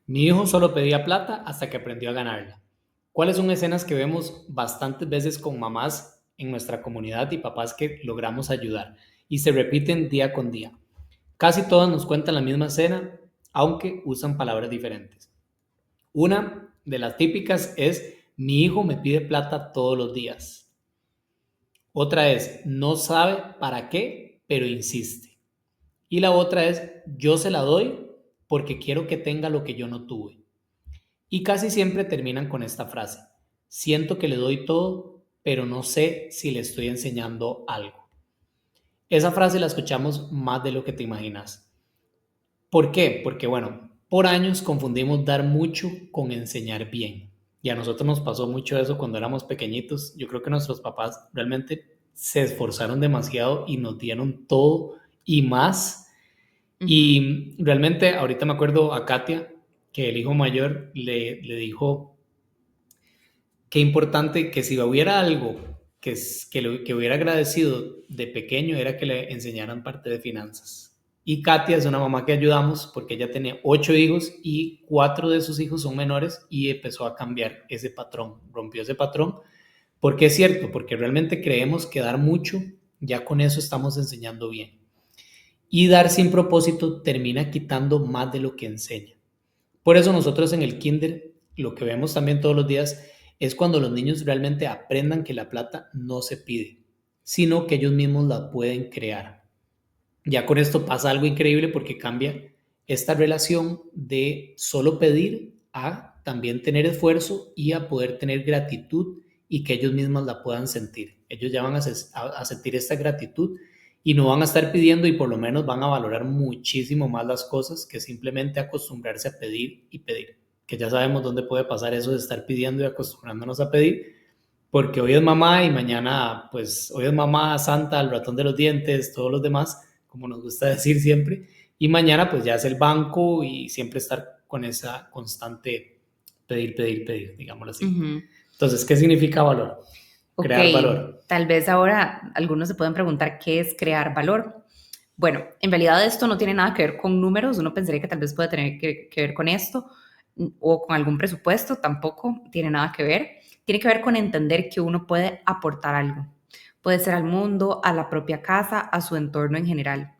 Mi hijo solo pedía plata hasta que aprendió a ganarla. ¿Cuáles son escenas que vemos bastantes veces con mamás en nuestra comunidad y papás que logramos ayudar y se repiten día con día? Casi todas nos cuentan la misma escena, aunque usan palabras diferentes. Una de las típicas es: mi hijo me pide plata todos los días. Otra es: no sabe para qué, pero insiste. Y la otra es: yo se la doy porque quiero que tenga lo que yo no tuve. Y casi siempre terminan con esta frase: siento que le doy todo, pero no sé si le estoy enseñando algo. Esa frase la escuchamos más de lo que te imaginas. ¿Por qué? Porque bueno, por años confundimos dar mucho con enseñar bien. Y a nosotros nos pasó mucho eso cuando éramos pequeñitos. Yo creo que nuestros papás realmente se esforzaron demasiado y nos dieron todo y más. Ujú. Y realmente ahorita me acuerdo a Katia, que el hijo mayor le dijo: qué importante que si hubiera algo que hubiera agradecido de pequeño era que le enseñaran parte de finanzas. Y Katia es una mamá que ayudamos porque ella tenía 8 hijos y 4 de sus hijos son menores y empezó a cambiar ese patrón, rompió ese patrón, porque es cierto, porque realmente creemos que dar mucho, ya con eso estamos enseñando bien. Y dar sin propósito termina quitando más de lo que enseña. Por eso nosotros en el kinder lo que vemos también todos los días es cuando los niños realmente aprendan que la plata no se pide, sino que ellos mismos la pueden crear. Ya con esto pasa algo increíble porque cambia esta relación de solo pedir a también tener esfuerzo y a poder tener gratitud y que ellos mismos la puedan sentir. Ellos ya van a sentir esta gratitud y no van a estar pidiendo y por lo menos van a valorar muchísimo más las cosas que simplemente acostumbrarse a pedir y pedir. Que ya sabemos dónde puede pasar eso de estar pidiendo y acostumbrándonos a pedir, porque hoy es mamá y mañana, pues hoy es mamá santa, el ratón de los dientes, todos los demás, como nos gusta decir siempre, y mañana pues ya es el banco y siempre estar con esa constante pedir, pedir, pedir, digámoslo así. Ujú. Entonces, ¿qué significa valor? Ok, Crear valor. tal vez ahora algunos se pueden preguntar qué es crear valor. Bueno, en realidad esto no tiene nada que ver con números, uno pensaría que tal vez puede tener que ver con esto o con algún presupuesto, tampoco tiene nada que ver. Tiene que ver con entender que uno puede aportar algo. Puede ser al mundo, a la propia casa, a su entorno en general.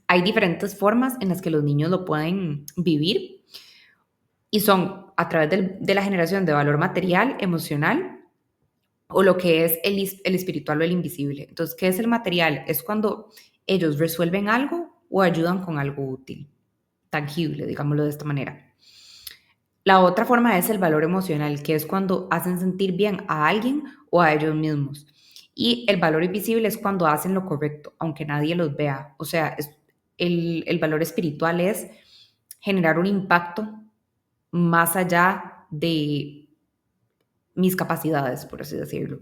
Hay diferentes formas en las que los niños lo pueden vivir y son a través de la generación de valor material, emocional o lo que es el espiritual o el invisible. Entonces, ¿qué es el material? Es cuando ellos resuelven algo o ayudan con algo útil, tangible, digámoslo de esta manera. La otra forma es el valor emocional, que es cuando hacen sentir bien a alguien o a ellos mismos. Y el valor invisible es cuando hacen lo correcto, aunque nadie los vea. O sea, el valor espiritual es generar un impacto más allá de mis capacidades, por así decirlo.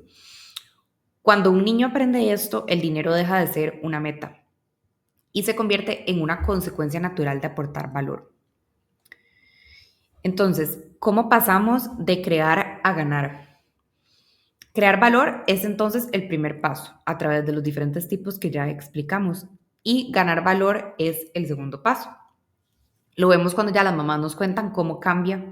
Cuando un niño aprende esto, el dinero deja de ser una meta y se convierte en una consecuencia natural de aportar valor. Entonces, ¿cómo pasamos de crear a ganar? Crear valor es entonces el primer paso a través de los diferentes tipos que ya explicamos y ganar valor es el segundo paso. Lo vemos cuando ya las mamás nos cuentan cómo cambia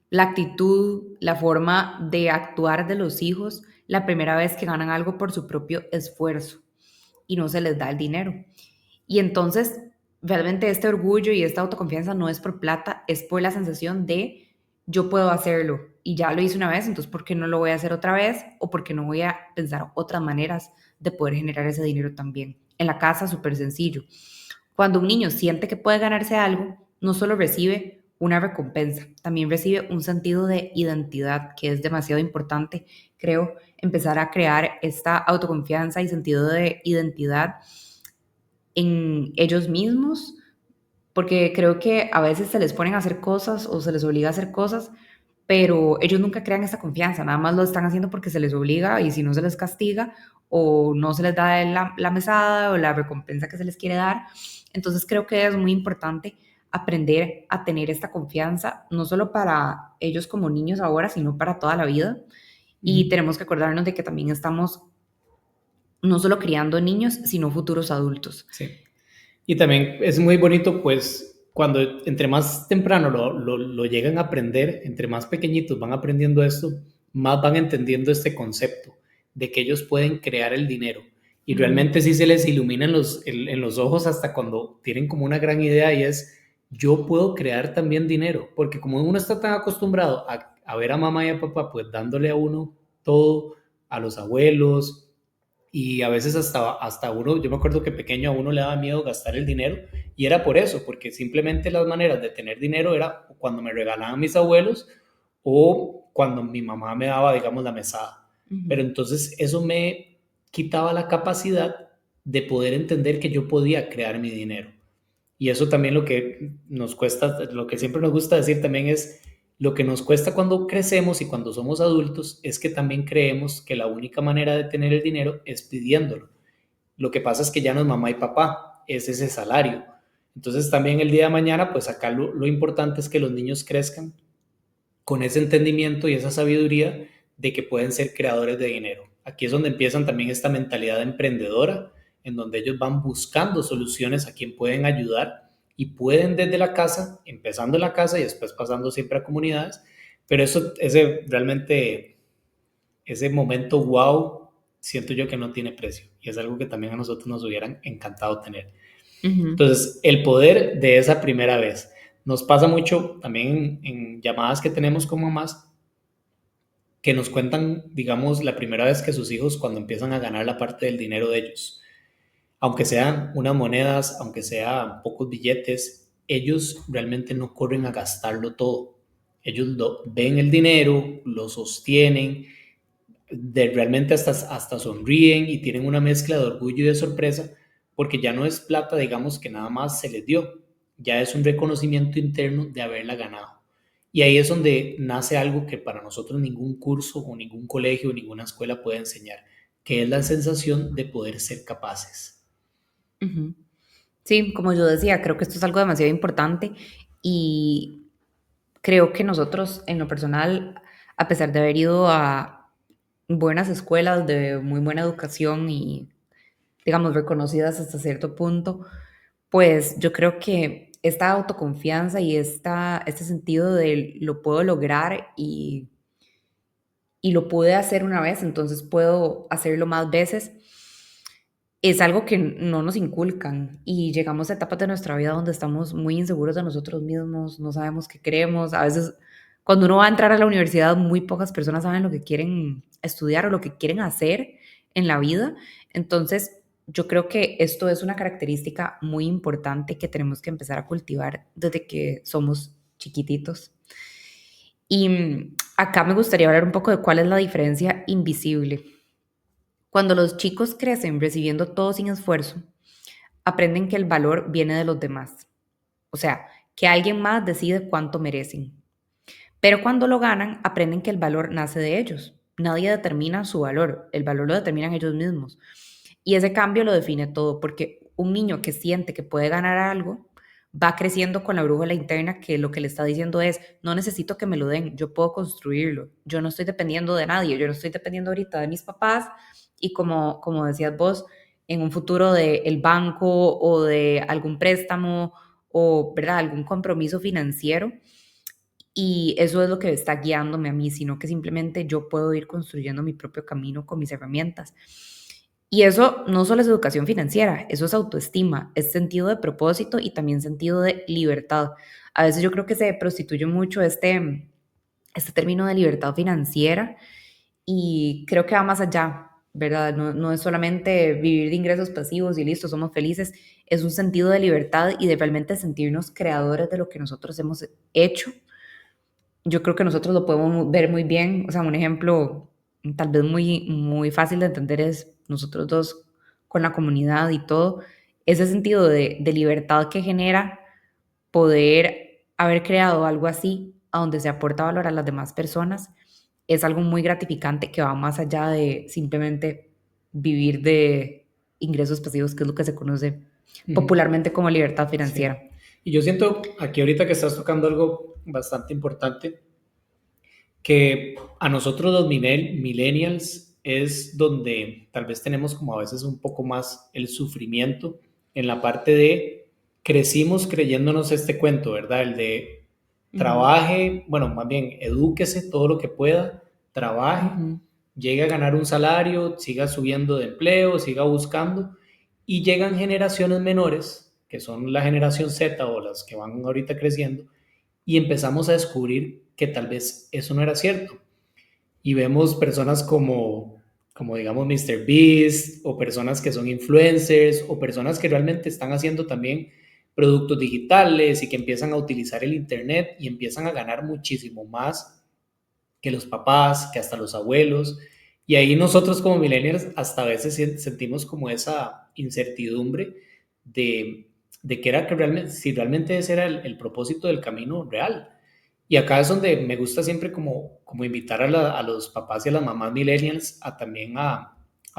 la actitud, la forma de actuar de los hijos la primera vez que ganan algo por su propio esfuerzo y no se les da el dinero. Y entonces, realmente este orgullo y esta autoconfianza no es por plata, es por la sensación de yo puedo hacerlo y ya lo hice una vez, entonces ¿por qué no lo voy a hacer otra vez? O ¿por qué no voy a pensar otras maneras de poder generar ese dinero también? En la casa, súper sencillo. Cuando un niño siente que puede ganarse algo, no solo recibe una recompensa, también recibe un sentido de identidad, que es demasiado importante, creo, empezar a crear esta autoconfianza y sentido de identidad en ellos mismos, porque creo que a veces se les ponen a hacer cosas o se les obliga a hacer cosas, pero ellos nunca crean esta confianza, nada más lo están haciendo porque se les obliga y si no se les castiga o no se les da la mesada o la recompensa que se les quiere dar. Entonces creo que es muy importante aprender a tener esta confianza, no solo para ellos como niños ahora, sino para toda la vida. Y Mm. tenemos que acordarnos de que también estamos no solo criando niños, sino futuros adultos. Sí. Y también es muy bonito, pues, cuando entre más temprano lo llegan a aprender, entre más pequeñitos van aprendiendo esto, más van entendiendo este concepto de que ellos pueden crear el dinero. Y Ujú, realmente sí se les ilumina en los ojos hasta cuando tienen como una gran idea y es, yo puedo crear también dinero, porque como uno está tan acostumbrado a ver a mamá y a papá pues dándole a uno todo, a los abuelos, y a veces hasta uno, yo me acuerdo que pequeño a uno le daba miedo gastar el dinero y era por eso, porque simplemente las maneras de tener dinero era cuando me regalaban mis abuelos o cuando mi mamá me daba, digamos, la mesada. ujú, Pero entonces eso me quitaba la capacidad de poder entender que yo podía crear mi dinero. Y eso también lo que nos cuesta, lo que siempre nos gusta decir también es, lo que nos cuesta cuando crecemos y cuando somos adultos es que también creemos que la única manera de tener el dinero es pidiéndolo. Lo que pasa es que ya no es mamá y papá, es ese salario. Entonces también el día de mañana, pues acá lo importante es que los niños crezcan con ese entendimiento y esa sabiduría de que pueden ser creadores de dinero. Aquí es donde empiezan también esta mentalidad emprendedora, en donde ellos van buscando soluciones a quien pueden ayudar y pueden desde la casa, empezando en la casa y después pasando siempre a comunidades, pero eso, ese realmente, ese momento wow, siento yo que no tiene precio y es algo que también a nosotros nos hubieran encantado tener. ujú. Entonces, el poder de esa primera vez. Nos pasa mucho también en llamadas que tenemos con mamás que nos cuentan, digamos, la primera vez que sus hijos cuando empiezan a ganar la parte del dinero de ellos. Aunque sean unas monedas, aunque sean pocos billetes, ellos realmente no corren a gastarlo todo. Ellos ven el dinero, lo sostienen, realmente hasta sonríen y tienen una mezcla de orgullo y de sorpresa porque ya no es plata, digamos, que nada más se les dio, ya es un reconocimiento interno de haberla ganado. Y ahí es donde nace algo que para nosotros ningún curso o ningún colegio o ninguna escuela puede enseñar, que es la sensación de poder ser capaces. Ujú. Sí, como yo decía, creo que esto es algo demasiado importante y creo que nosotros, en lo personal, a pesar de haber ido a buenas escuelas de muy buena educación y, digamos, reconocidas hasta cierto punto, pues yo creo que esta autoconfianza y este sentido de lo puedo lograr y lo pude hacer una vez, entonces puedo hacerlo más veces, es algo que no nos inculcan y llegamos a etapas de nuestra vida donde estamos muy inseguros de nosotros mismos, no sabemos qué queremos. A veces, cuando uno va a entrar a la universidad, muy pocas personas saben lo que quieren estudiar o lo que quieren hacer en la vida. Entonces, yo creo que esto es una característica muy importante que tenemos que empezar a cultivar desde que somos chiquititos. Y acá me gustaría hablar un poco de cuál es la diferencia invisible. Cuando los chicos crecen recibiendo todo sin esfuerzo, aprenden que el valor viene de los demás. O sea, que alguien más decide cuánto merecen. Pero cuando lo ganan, aprenden que el valor nace de ellos. Nadie determina su valor, el valor lo determinan ellos mismos. Y ese cambio lo define todo, porque un niño que siente que puede ganar algo va creciendo con la brújula interna que lo que le está diciendo es, no necesito que me lo den, yo puedo construirlo, yo no estoy dependiendo de nadie, yo no estoy dependiendo ahorita de mis papás y como decías vos, en un futuro del banco o de algún préstamo o ¿verdad? Algún compromiso financiero. Y eso es lo que está guiándome a mí, sino que simplemente yo puedo ir construyendo mi propio camino con mis herramientas. Y eso no solo es educación financiera, eso es autoestima, es sentido de propósito y también sentido de libertad. A veces yo creo que se prostituye mucho este término de libertad financiera y creo que va más allá, ¿verdad? No, no es solamente vivir de ingresos pasivos y listo, somos felices, es un sentido de libertad y de realmente sentirnos creadores de lo que nosotros hemos hecho. Yo creo que nosotros lo podemos ver muy bien, o sea, un ejemplo tal vez muy fácil de entender es nosotros dos con la comunidad y todo, ese sentido de libertad que genera poder haber creado algo así, a donde se aporta valor a las demás personas, es algo muy gratificante que va más allá de simplemente vivir de ingresos pasivos, que es lo que se conoce Ujú. popularmente como libertad financiera. Sí. Y yo siento aquí ahorita que estás tocando algo bastante importante, que a nosotros los millennials es donde tal vez tenemos como a veces un poco más el sufrimiento en la parte de crecimos creyéndonos este cuento, ¿verdad? El de Ujú, trabaje, bueno, más bien, edúquese todo lo que pueda, trabaje, ujú, llegue a ganar un salario, siga subiendo de empleo, siga buscando, y llegan generaciones menores, que son la generación Z o las que van ahorita creciendo, y empezamos a descubrir que tal vez eso no era cierto. Y vemos personas como digamos Mr. Beast o personas que son influencers o personas que realmente están haciendo también productos digitales y que empiezan a utilizar el Internet y empiezan a ganar muchísimo más que los papás, que hasta los abuelos. Y ahí nosotros como millennials hasta a veces sentimos como esa incertidumbre de, de que era que realmente, si realmente ese era el propósito del camino real. Y acá es donde me gusta siempre como invitar a los papás y a las mamás millennials a también a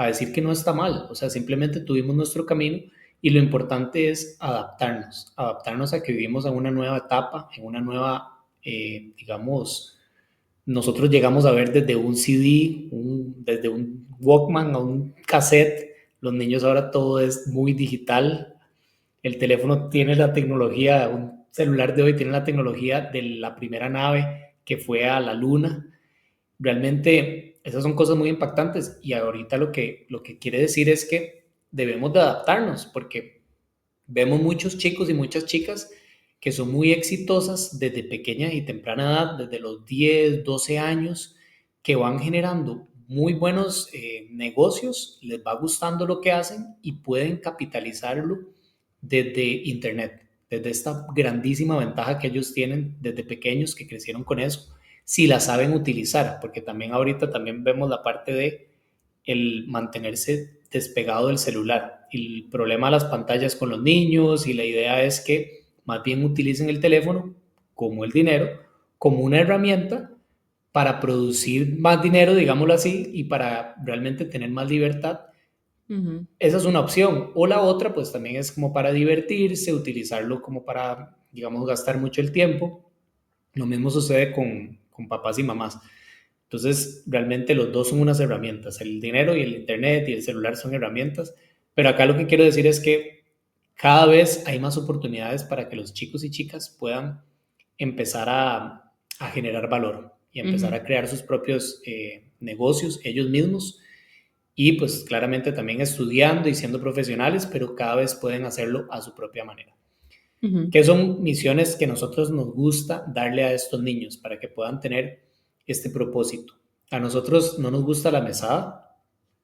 decir que no está mal, o sea, simplemente tuvimos nuestro camino y lo importante es adaptarnos a que vivimos en una nueva etapa, en una nueva, digamos, nosotros llegamos a ver desde un CD, desde un Walkman a un cassette, los niños ahora todo es muy digital, el teléfono tiene la tecnología, un celular de hoy tiene la tecnología de la primera nave que fue a la luna. Realmente esas son cosas muy impactantes y ahorita lo que quiere decir es que debemos de adaptarnos porque vemos muchos chicos y muchas chicas que son muy exitosas desde pequeña y temprana edad, desde los 10 12 años, que van generando muy buenos negocios, les va gustando lo que hacen y pueden capitalizarlo desde Internet, desde esta grandísima ventaja que ellos tienen desde pequeños, que crecieron con eso, si la saben utilizar, porque también ahorita también vemos la parte de el mantenerse despegado del celular. El problema de las pantallas con los niños y la idea es que más bien utilicen el teléfono como el dinero, como una herramienta para producir más dinero, digámoslo así, y para realmente tener más libertad. ujú, Esa es una opción. O la otra, pues también es como para divertirse, utilizarlo como para, digamos, gastar mucho el tiempo. Lo mismo sucede con papás y mamás. Entonces, realmente los dos son unas herramientas. El dinero y el internet y el celular son herramientas. Pero acá lo que quiero decir es que cada vez hay más oportunidades para que los chicos y chicas puedan empezar a generar valor y empezar ujú, a crear sus propios negocios ellos mismos y pues claramente también estudiando y siendo profesionales, pero cada vez pueden hacerlo a su propia manera. ujú, ¿Qué son misiones que nosotros nos gusta darle a estos niños para que puedan tener este propósito? A nosotros no nos gusta la mesada.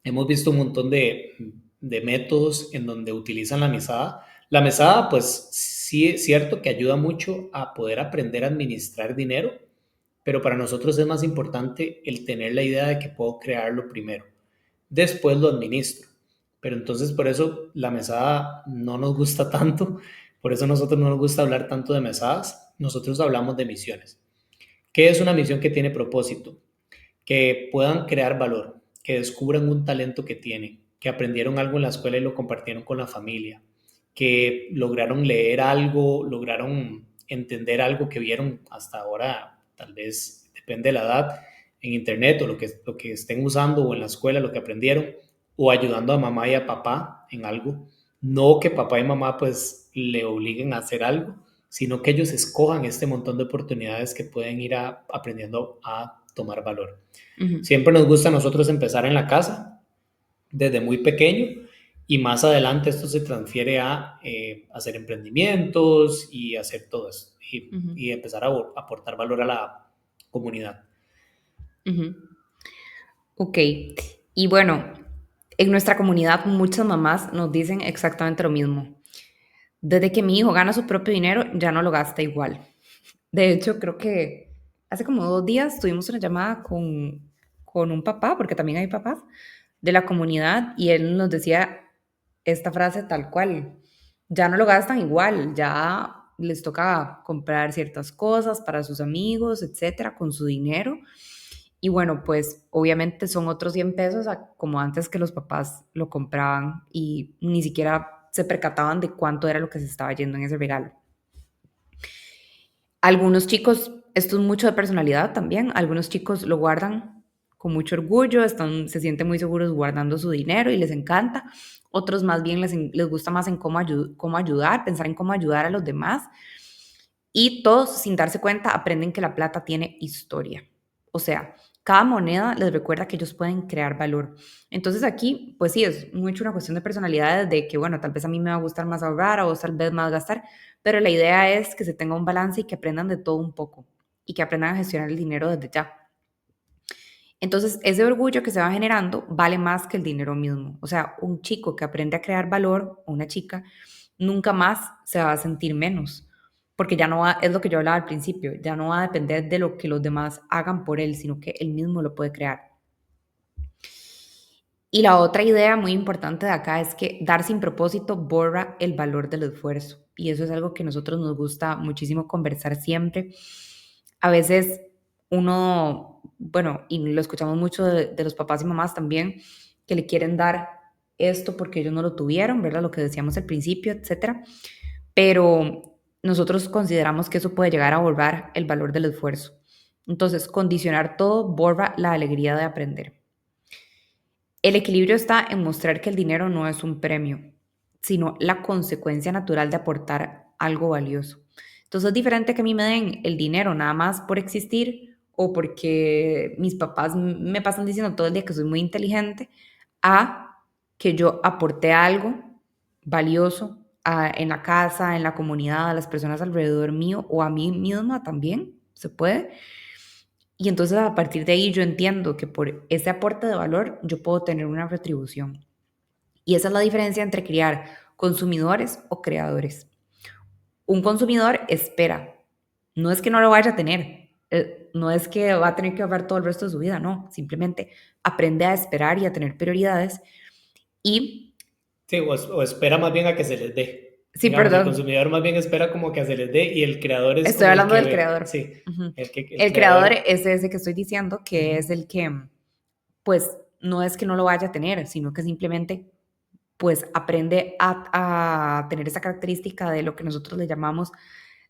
Hemos visto un montón de métodos en donde utilizan la mesada. La mesada, pues sí es cierto que ayuda mucho a poder aprender a administrar dinero, pero para nosotros es más importante el tener la idea de que puedo crearlo primero. Después lo administro. Pero entonces por eso la mesada no nos gusta tanto, por eso a nosotros no nos gusta hablar tanto de mesadas, nosotros hablamos de misiones. ¿Qué es una misión que tiene propósito? Que puedan crear valor, que descubran un talento que tienen, que aprendieron algo en la escuela y lo compartieron con la familia, que lograron leer algo, lograron entender algo que vieron hasta ahora, tal vez depende de la edad, en internet o lo que estén usando o en la escuela, lo que aprendieron, o ayudando a mamá y a papá en algo. No que papá y mamá pues le obliguen a hacer algo, sino que ellos escojan este montón de oportunidades que pueden ir aprendiendo a tomar valor. ujú. Siempre nos gusta a nosotros empezar en la casa, desde muy pequeño, y más adelante esto se transfiere a hacer emprendimientos y hacer todo eso, Ujú, y empezar a aportar valor a la comunidad. ujú. Ok, y bueno, en nuestra comunidad muchas mamás nos dicen exactamente lo mismo. Desde que mi hijo gana su propio dinero, ya no lo gasta igual. De hecho, creo que hace como 2 días tuvimos una llamada con un papá, porque también hay papás, de la comunidad y él nos decía esta frase tal cual. Ya no lo gastan igual, ya les toca comprar ciertas cosas para sus amigos, etcétera, con su dinero. Y bueno, pues obviamente son otros 100 pesos como antes que los papás lo compraban y ni siquiera se percataban de cuánto era lo que se estaba yendo en ese regalo. Algunos chicos, esto es mucho de personalidad también, algunos chicos lo guardan con mucho orgullo, se sienten muy seguros guardando su dinero y les encanta. Otros más bien les gusta más en cómo ayudar, pensar en cómo ayudar a los demás. Y todos, sin darse cuenta, aprenden que la plata tiene historia. O sea, cada moneda les recuerda que ellos pueden crear valor. Entonces aquí, pues sí, es mucho una cuestión de personalidades, de que, bueno, tal vez a mí me va a gustar más ahorrar, a vos tal vez más gastar, pero la idea es que se tenga un balance y que aprendan de todo un poco y que aprendan a gestionar el dinero desde ya. Entonces, ese orgullo que se va generando vale más que el dinero mismo. O sea, un chico que aprende a crear valor, o una chica, nunca más se va a sentir menos, porque ya no va, es lo que yo hablaba al principio, ya no va a depender de lo que los demás hagan por él, sino que él mismo lo puede crear. Y la otra idea muy importante de acá es que dar sin propósito borra el valor del esfuerzo. Y eso es algo que a nosotros nos gusta muchísimo conversar siempre. A veces uno, bueno, y lo escuchamos mucho de los papás y mamás también, que le quieren dar esto porque ellos no lo tuvieron, ¿verdad? Lo que decíamos al principio, etcétera. Pero nosotros consideramos que eso puede llegar a borrar el valor del esfuerzo. Entonces, condicionar todo borra la alegría de aprender. El equilibrio está en mostrar que el dinero no es un premio, sino la consecuencia natural de aportar algo valioso. Entonces es diferente que a mí me den el dinero nada más por existir o porque mis papás me pasan diciendo todo el día que soy muy inteligente, a que yo aporté algo valioso en la casa, en la comunidad, a las personas alrededor mío o a mí misma también, se puede. Y entonces a partir de ahí yo entiendo que por ese aporte de valor yo puedo tener una retribución. Y esa es la diferencia entre criar consumidores o creadores. Un consumidor espera, no es que no lo vaya a tener, no es que va a tener que ahorrar todo el resto de su vida, no, simplemente aprende a esperar y a tener prioridades y... Sí, o espera más bien a que se les dé. Sí, Digamos, el perdón, consumidor más bien espera como que se les dé y el creador es estoy como el hablando que del ve. creador. Sí, Uh-huh. el El creador creador. es ese que estoy diciendo, que es Ujú. el que, pues, no es que no lo vaya a tener, sino que simplemente pues aprende a tener esa característica de lo que nosotros le llamamos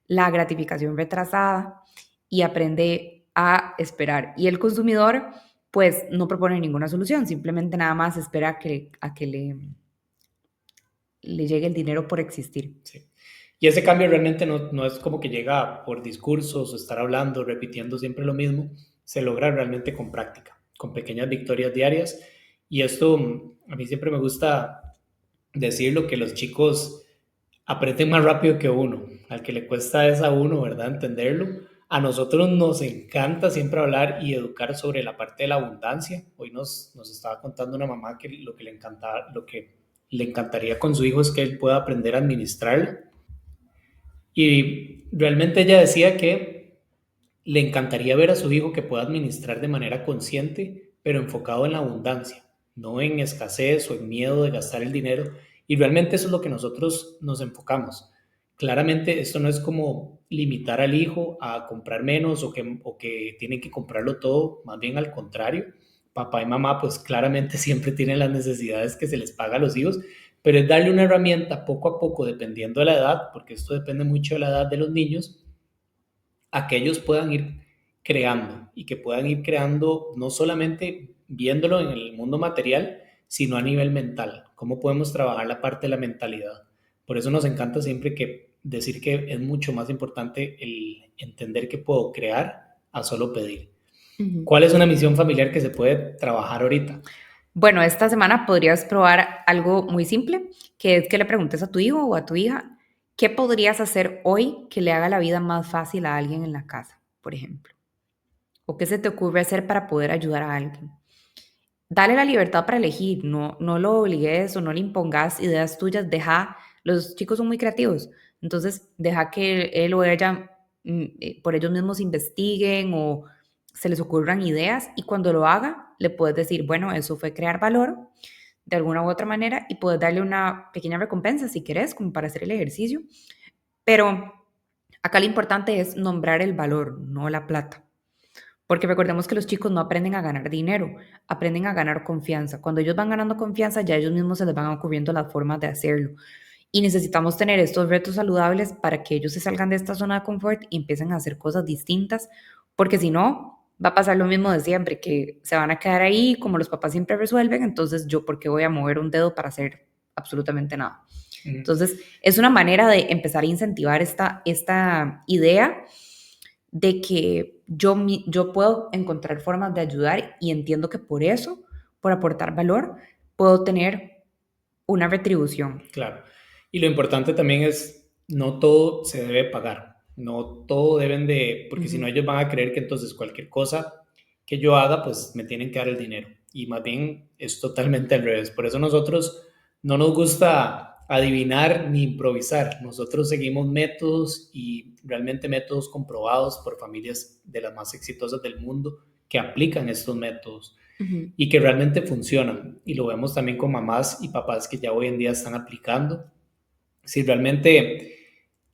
la gratificación retrasada y aprende a esperar. Y el consumidor pues no propone ninguna solución, simplemente nada más espera a que le llegue el dinero por existir. Sí. Y ese cambio realmente no es como que llega por discursos o estar hablando, repitiendo siempre lo mismo, se logra realmente con práctica, con pequeñas victorias diarias. Y esto a mí siempre me gusta decirlo, que los chicos aprenden más rápido que uno. Al que le cuesta es a uno, ¿verdad? Entenderlo. A nosotros nos encanta siempre hablar y educar sobre la parte de la abundancia. Hoy nos estaba contando una mamá que lo que le encantaría con su hijo es que él pueda aprender a administrarla. Y realmente ella decía que le encantaría ver a su hijo que pueda administrar de manera consciente, pero enfocado en la abundancia, no en escasez o en miedo de gastar el dinero. Y realmente eso es lo que nosotros nos enfocamos. Claramente esto no es como limitar al hijo a comprar menos o que tienen que comprarlo todo, más bien al contrario. Papá y mamá pues claramente siempre tienen las necesidades que se les paga a los hijos, pero es darle una herramienta poco a poco, dependiendo de la edad, porque esto depende mucho de la edad de los niños, a que ellos puedan ir creando y que puedan ir creando no solamente viéndolo en el mundo material, sino a nivel mental. ¿Cómo podemos trabajar la parte de la mentalidad? Por eso nos encanta siempre que decir que es mucho más importante el entender que puedo crear a solo pedir. Uh-huh. ¿Cuál es una misión familiar que se puede trabajar ahorita? Bueno, esta semana podrías probar algo muy simple, que es que le preguntes a tu hijo o a tu hija, ¿qué podrías hacer hoy que le haga la vida más fácil a alguien en la casa, por ejemplo? ¿O qué se te ocurre hacer para poder ayudar a alguien? Dale la libertad para elegir, no lo obligues o no le impongas ideas tuyas, los chicos son muy creativos, entonces deja que él o ella por ellos mismos investiguen o se les ocurran ideas y cuando lo haga le puedes decir, bueno, eso fue crear valor de alguna u otra manera y puedes darle una pequeña recompensa si querés, como para hacer el ejercicio, pero acá lo importante es nombrar el valor, no la plata. Porque recordemos que los chicos no aprenden a ganar dinero, aprenden a ganar confianza. Cuando ellos van ganando confianza, ya ellos mismos se les van ocurriendo las formas de hacerlo. Y necesitamos tener estos retos saludables para que ellos se salgan de esta zona de confort y empiecen a hacer cosas distintas, porque si no, va a pasar lo mismo de siempre, que se van a quedar ahí como los papás siempre resuelven, entonces yo, ¿por qué voy a mover un dedo para hacer absolutamente nada? Entonces, es una manera de empezar a incentivar esta idea de que yo puedo encontrar formas de ayudar y entiendo que por eso, por aportar valor, puedo tener una retribución. Claro. Y lo importante también es, no todo se debe pagar, no todo deben de, porque si no ellos van a creer que entonces cualquier cosa que yo haga, pues me tienen que dar el dinero. Y más bien es totalmente al revés. Por eso nosotros no nos gusta adivinar ni improvisar. Nosotros seguimos métodos y realmente métodos comprobados por familias de las más exitosas del mundo que aplican estos métodos y que realmente funcionan. Y lo vemos también con mamás y papás que ya hoy en día están aplicando. Si realmente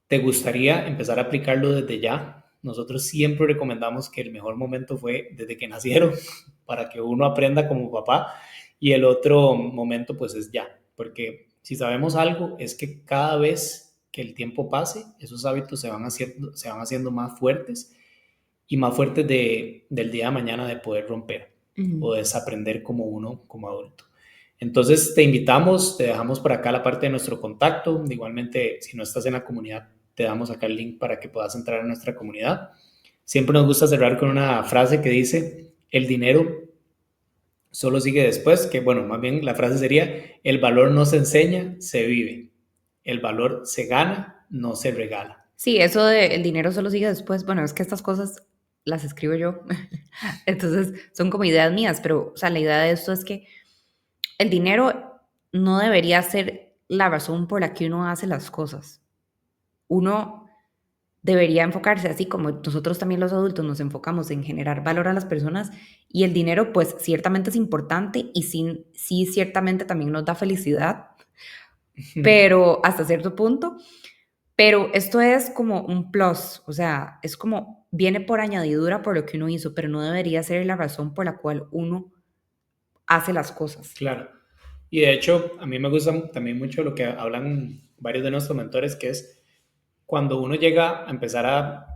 te gustaría empezar a aplicarlo desde ya, nosotros siempre recomendamos que el mejor momento fue desde que nacieron, para que uno aprenda como papá, y el otro momento pues es ya, porque si sabemos algo es que cada vez que el tiempo pase, esos hábitos se van haciendo más fuertes y más fuertes del día de mañana de poder romper o desaprender como uno, como adulto. Entonces te invitamos, te dejamos por acá la parte de nuestro contacto. Igualmente, si no estás en la comunidad, te damos acá el link para que puedas entrar a nuestra comunidad. Siempre nos gusta cerrar con una frase que dice, el dinero solo sigue después, que bueno, más bien la frase sería, el valor no se enseña, se vive. El valor se gana, no se regala. Sí, eso de el dinero solo sigue después, bueno, es que estas cosas las escribo yo, entonces son como ideas mías, pero, o sea, la idea de esto es que el dinero no debería ser la razón por la que uno hace las cosas. Uno debería enfocarse, así como nosotros también los adultos nos enfocamos en generar valor a las personas, y el dinero pues ciertamente es importante y sí ciertamente también nos da felicidad, pero hasta cierto punto. Pero esto es como un plus, o sea, es como viene por añadidura por lo que uno hizo, pero no debería ser la razón por la cual uno hace las cosas. Claro. Y de hecho, a mí me gusta también mucho lo que hablan varios de nuestros mentores, que es cuando uno llega a empezar a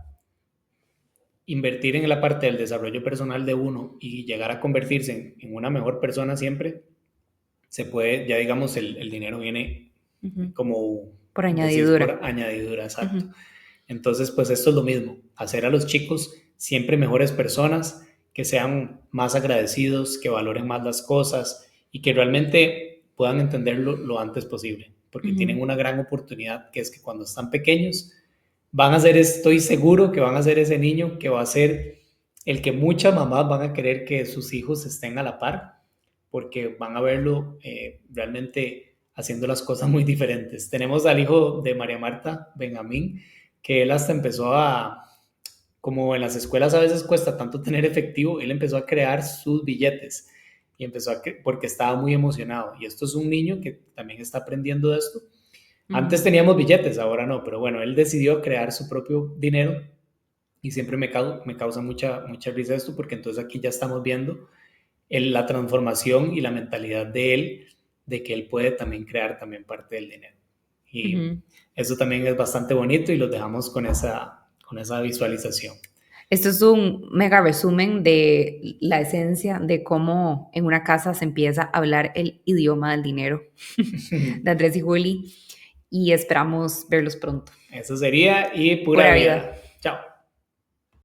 invertir en la parte del desarrollo personal de uno y llegar a convertirse en una mejor persona siempre, se puede, ya digamos, el dinero viene como Por decir por añadidura. añadidura, exacto. Entonces, pues esto es lo mismo, hacer a los chicos siempre mejores personas, que sean más agradecidos, que valoren más las cosas y que realmente puedan entenderlo lo antes posible, porque tienen una gran oportunidad, que es que cuando están pequeños van a ser, estoy seguro que van a ser ese niño que va a ser el que muchas mamás van a querer que sus hijos estén a la par, porque van a verlo realmente haciendo las cosas muy diferentes. Tenemos al hijo de María Marta, Benjamín, que él hasta empezó a, como en las escuelas a veces cuesta tanto tener efectivo, él empezó a crear sus billetes y empezó porque estaba muy emocionado. Y esto es un niño que también está aprendiendo de esto. Antes teníamos billetes, ahora no, pero bueno, él decidió crear su propio dinero y siempre me causa mucha risa esto porque entonces aquí ya estamos viendo la transformación y la mentalidad de él, de que él puede también crear también parte del dinero. Y eso también es bastante bonito y los dejamos con esa visualización. Esto es un mega resumen de la esencia de cómo en una casa se empieza a hablar el idioma del dinero de Andrés y Juli, y esperamos verlos pronto. Eso sería y pura Pura vida. vida.